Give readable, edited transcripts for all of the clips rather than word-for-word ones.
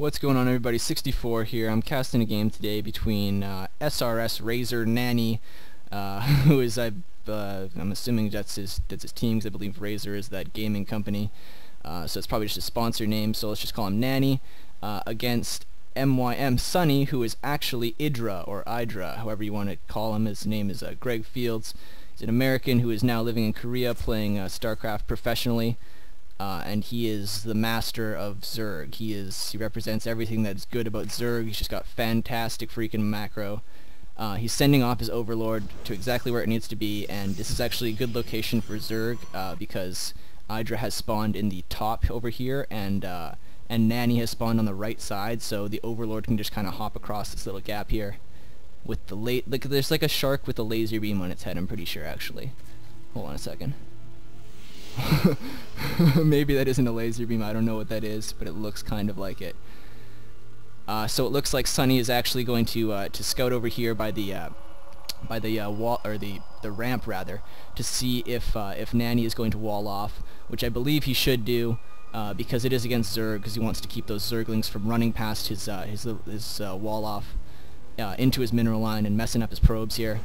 What's going on, everybody? 64 here. I'm casting a game today between SRS Razor Nani, who is I'm assuming that's his team, because I believe Razor is that gaming company. So it's probably just a sponsor name. So let's just call him Nani, against MYM Sunny, who is actually IdrA or IdrA, however you want to call him. His name is Greg Fields. He's an American who is now living in Korea, playing StarCraft professionally. And he is the master of Zerg. He represents everything that's good about Zerg. He's just got fantastic freaking macro. He's sending off his Overlord to exactly where it needs to be, and this is actually a good location for Zerg because IdrA has spawned in the top over here, and Nani has spawned on the right side, so the Overlord can just kind of hop across this little gap here. With the there's like a shark with a laser beam on its head. I'm pretty sure, actually. Hold on a second. Maybe that isn't a laser beam, I don't know what that is, but it looks kind of like it. So it looks like Sunny is actually going to scout over here by the wall, or the ramp rather, to see if Nani is going to wall off, which I believe he should do, because it is against Zerg, because he wants to keep those Zerglings from running past his wall off into his mineral line and messing up his probes here.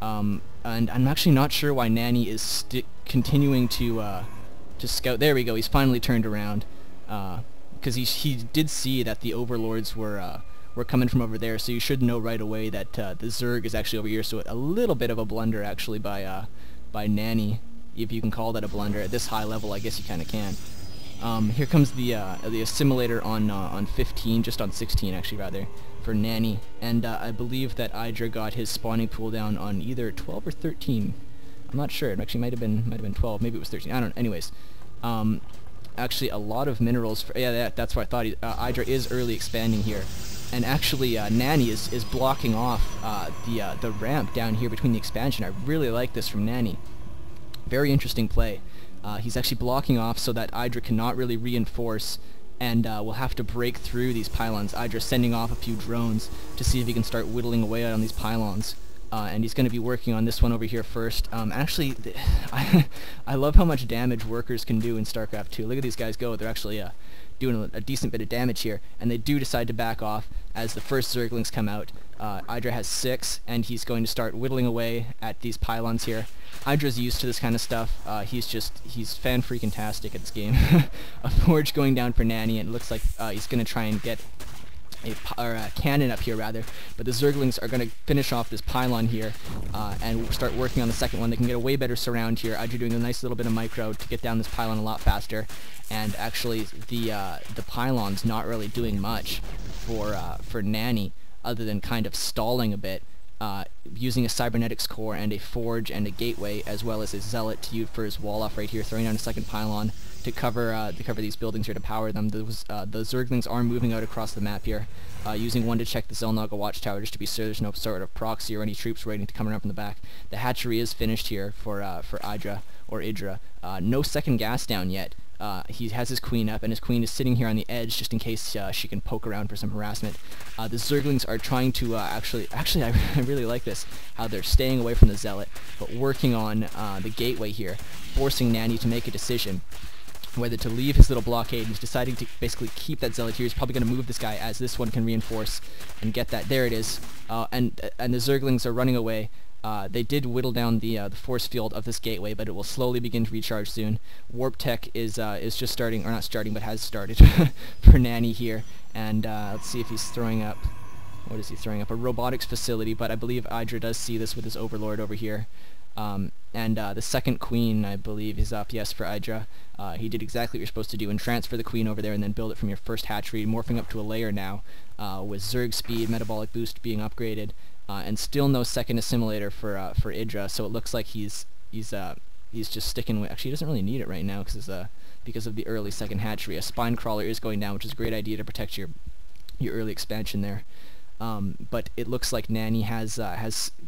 And I'm actually not sure why Nani is continuing to scout. There we go. He's finally turned around, because he did see that the Overlords were coming from over there. So you should know right away that the Zerg is actually over here. So a little bit of a blunder actually by Nani, if you can call that a blunder at this high level. I guess you kind of can. Here comes the assimilator on 15, just on 16 actually rather, for Nani, and I believe that IdrA got his spawning pool down on either 12 or 13. I'm not sure. It actually might have been 12. Maybe it was 13. I don't know. Anyways, actually a lot of minerals. Yeah, that's what I thought. IdrA is early expanding here, and actually Nani is blocking off the ramp down here between the expansion. I really like this from Nani. Very interesting play. He's actually blocking off so that IdrA cannot really reinforce, and will have to break through these pylons. IdrA sending off a few drones to see if he can start whittling away on these pylons. And he's going to be working on this one over here first. Actually, I love how much damage workers can do in StarCraft 2. Look at these guys go. They're actually doing a decent bit of damage here, and they do decide to back off as the first Zerglings come out. IdrA has 6, and he's going to start whittling away at these pylons here. IdrA's used to this kind of stuff. He's fan-freaking-tastic at this game. A forge going down for Nani, and it looks like he's going to try and get a cannon up here rather, but the Zerglings are going to finish off this pylon here and start working on the second one. They can get a way better surround here. IdrA doing a nice little bit of micro to get down this pylon a lot faster, and actually the pylon's not really doing much for Nani other than kind of stalling a bit, using a cybernetics core and a forge and a gateway, as well as a zealot to use for his wall off right here, throwing down a second pylon to cover these buildings here, to power them. The Zerglings are moving out across the map here, using one to check the Zelnaga watchtower just to be sure there's no sort of proxy or any troops waiting to come around from the back. The hatchery is finished here for IdrA or IdrA. No second gas down yet. He has his queen up, and his queen is sitting here on the edge just in case she can poke around for some harassment. The Zerglings are trying to actually I really like this, how they're staying away from the zealot, but working on the gateway here, forcing Nani to make a decision whether to leave his little blockade. He's deciding to basically keep that zealot here. He's probably going to move this guy as this one can reinforce and get that. There it is. And the Zerglings are running away. They did whittle down the force field of this gateway, but it will slowly begin to recharge soon. Warp tech is just starting, or not starting, but has started for Nani here. And let's see if he's throwing up. What is he throwing up? A robotics facility, but I believe IdrA does see this with his Overlord over here. And the second queen, I believe, is up, yes, for IdrA. He did exactly what you're supposed to do and transfer the queen over there and then build it from your first hatchery, morphing up to a layer now, with Zerg speed, metabolic boost being upgraded, and still no second assimilator for IdrA. So it looks like he's just sticking with. Actually, he doesn't really need it right now because of the early second hatchery. A spine crawler is going down, which is a great idea to protect your early expansion there. But it looks like Nani has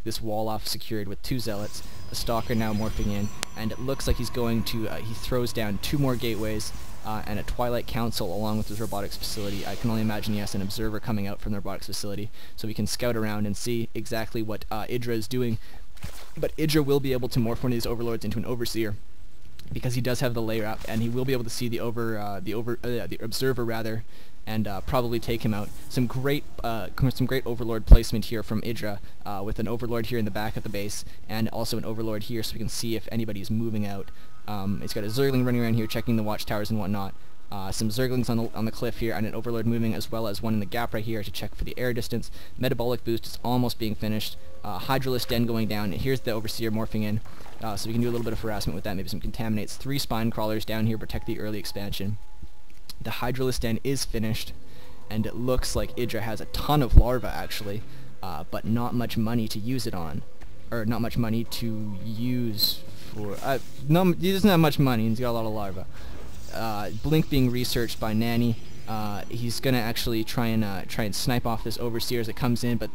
this wall off secured with 2 zealots. The stalker now morphing in, and it looks like he's going to he throws down 2 more gateways and a Twilight Council along with his robotics facility. I can only imagine he has an observer coming out from the robotics facility, so we can scout around and see exactly what IdrA is doing. But IdrA will be able to morph one of these overlords into an overseer, because he does have the layer up, and he will be able to see the observer rather, and probably take him out. Some great overlord placement here from IdrA, with an overlord here in the back of the base, and also an overlord here, so we can see if anybody is moving out. It's got a Zergling running around here, checking the watchtowers and whatnot. Some Zerglings on the cliff here, and an overlord moving, as well as one in the gap right here to check for the air distance. Metabolic boost is almost being finished. Hydralisk Den going down. Here's the Overseer morphing in, so we can do a little bit of harassment with that, maybe some contaminates. 3 spine crawlers down here protect the early expansion. The Hydralisk Den is finished, and it looks like IdrA has a ton of larvae actually, but not much money to use it on, or not much money to use for. No, he doesn't have much money. He's got a lot of larvae. Blink being researched by Nani. He's gonna actually try and snipe off this Overseer as it comes in, but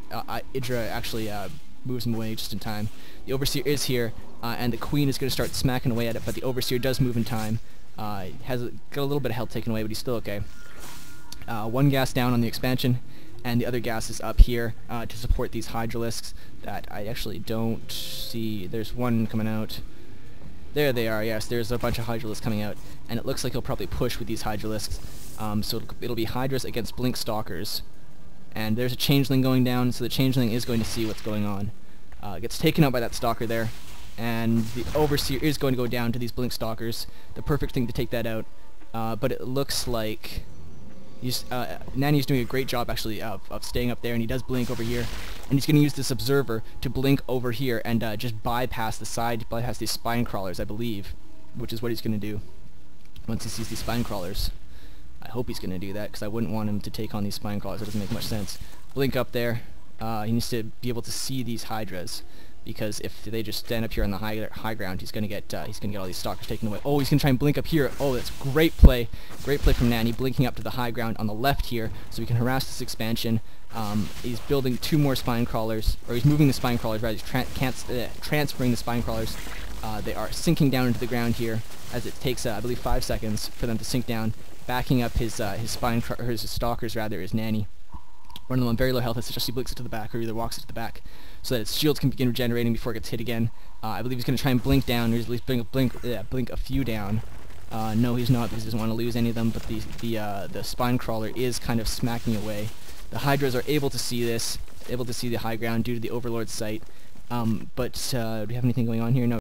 IdrA actually moves him away just in time. The Overseer is here, and the Queen is gonna start smacking away at it, but the Overseer does move in time. Got a little bit of health taken away, but he's still okay. 1 gas down on the expansion, and the other gas is up here to support these Hydralisks that I actually don't see. There's one coming out. There they are, yes, there's a bunch of Hydralisks coming out, and it looks like he'll probably push with these Hydralisks. So it'll be Hydras against Blink Stalkers. And there's a Changeling going down, so the Changeling is going to see what's going on. Gets taken out by that Stalker there, and the Overseer is going to go down to these Blink Stalkers. The perfect thing to take that out, but it looks like Nani's doing a great job actually of staying up there, and he does blink over here, and he's going to use this observer to blink over here and just bypass these spine crawlers, I believe, which is what he's going to do once he sees these spine crawlers. I hope he's going to do that, because I wouldn't want him to take on these spine crawlers. It doesn't make much sense. Blink up there. He needs to be able to see these Hydras, because if they just stand up here on the high ground, he's gonna get all these stalkers taken away. Oh, he's gonna try and blink up here. Oh, that's great play from Nani, blinking up to the high ground on the left here, so we can harass this expansion. He's building 2 more spine crawlers, or he's moving the spine crawlers rather. He's transferring the spine crawlers. They are sinking down into the ground here, as it takes I believe 5 seconds for them to sink down. Backing up his stalkers rather is Nani. One of them on very low health has just blinks it to the back, or either walks it to the back, so that its shields can begin regenerating before it gets hit again. I believe he's going to try and blink down, or at least blink a few down. No, he's not, because he doesn't want to lose any of them, but the spine crawler is kind of smacking away. The Hydras are able to see this, able to see the high ground due to the Overlord's sight. But do we have anything going on here? No.